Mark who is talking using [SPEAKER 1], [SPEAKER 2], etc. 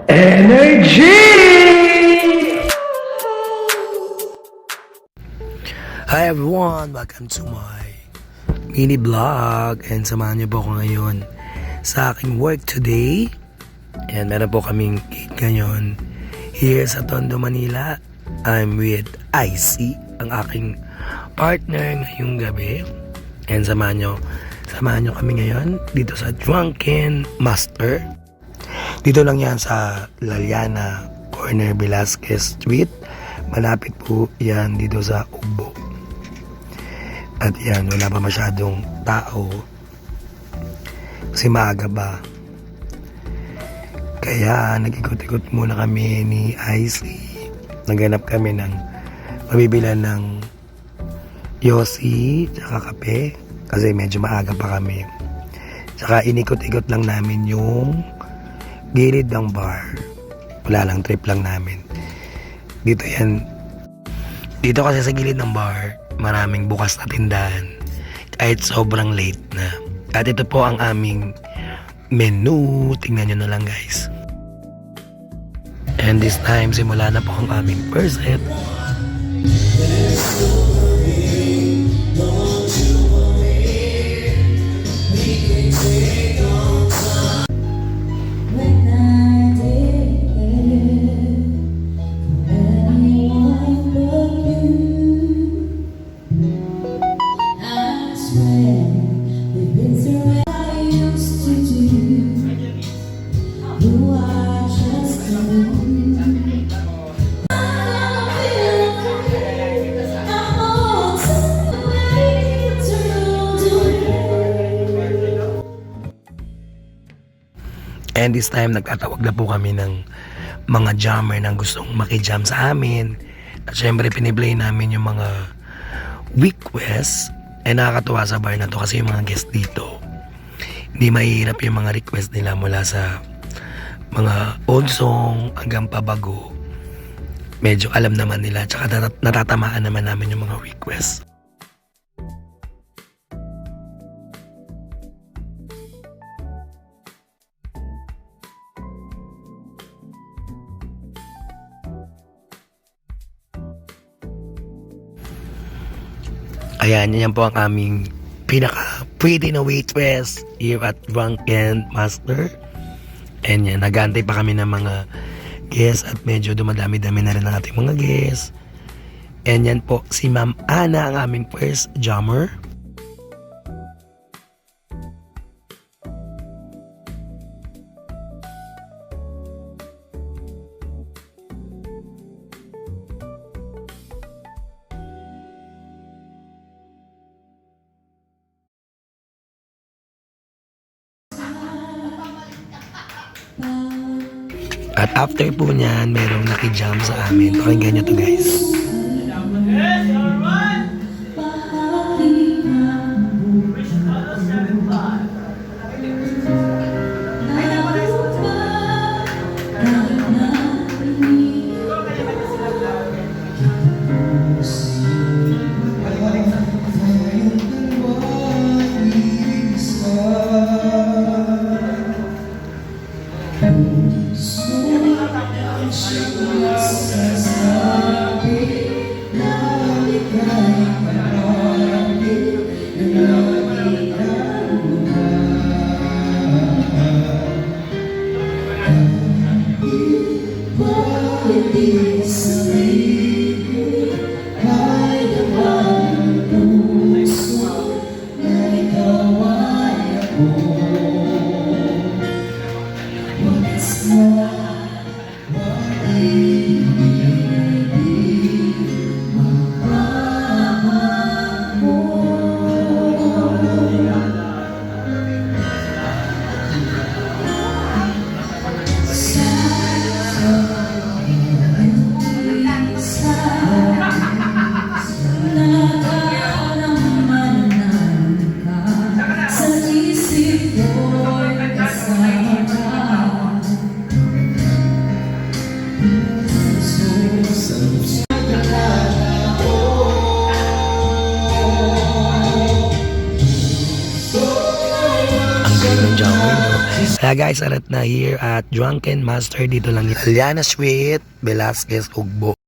[SPEAKER 1] Energy! Hi everyone! Welcome to my mini vlog and samahan niyo po ako ngayon sa aking work today. And meron po kaming gig ngayon here sa Tondo, Manila. I'm with IC, ang aking partner ngayong gabi. And samahan niyo kami ngayon dito sa Drunken Master. Dito lang yan sa Laliana, corner Velasquez Street. Malapit po yan dito sa Ugbo. At yan, wala pa masyadong tao. Kasi maaga ba. Kaya nag-ikot-ikot muna kami ni IC. Naghanap kami ng mabibilan ng yosi tsaka kape. Kasi medyo maaga pa kami. Tsaka inikot-ikot lang namin yung gilid ng bar. Wala lang, trip lang namin. Dito yan. Dito kasi sa gilid ng bar, maraming bukas na tindahan. Kahit sobrang late na. At ito po ang aming menu. Tingnan nyo na lang guys. And this time, simula na po ang aming first set. And this time, nagtatawag na po kami ng mga jammer na gustong makijam sa amin. At syempre, piniplay namin yung mga request. Nakakatuwa sa bar na to kasi yung mga guest dito, hindi mahirap yung mga request nila mula sa mga old song hanggang pabago. Medyo alam naman nila, tsaka natatamaan naman namin yung mga request. Ayan, yan po ang aming pinaka-pretty na waitress here at Drunken Master. And yan, nagantay pa kami ng mga guests at medyo dumadami-dami na rin ang ating mga guests. And yan po, si Ma'am Ana, ang aming first jammer. At after po niyan, merong nakijam sa amin. Pakinggan nyo to guys. Kaya guys, arat na here at Drunken Master dito lang. Aliana Sweet, Velasquez, Ugbo.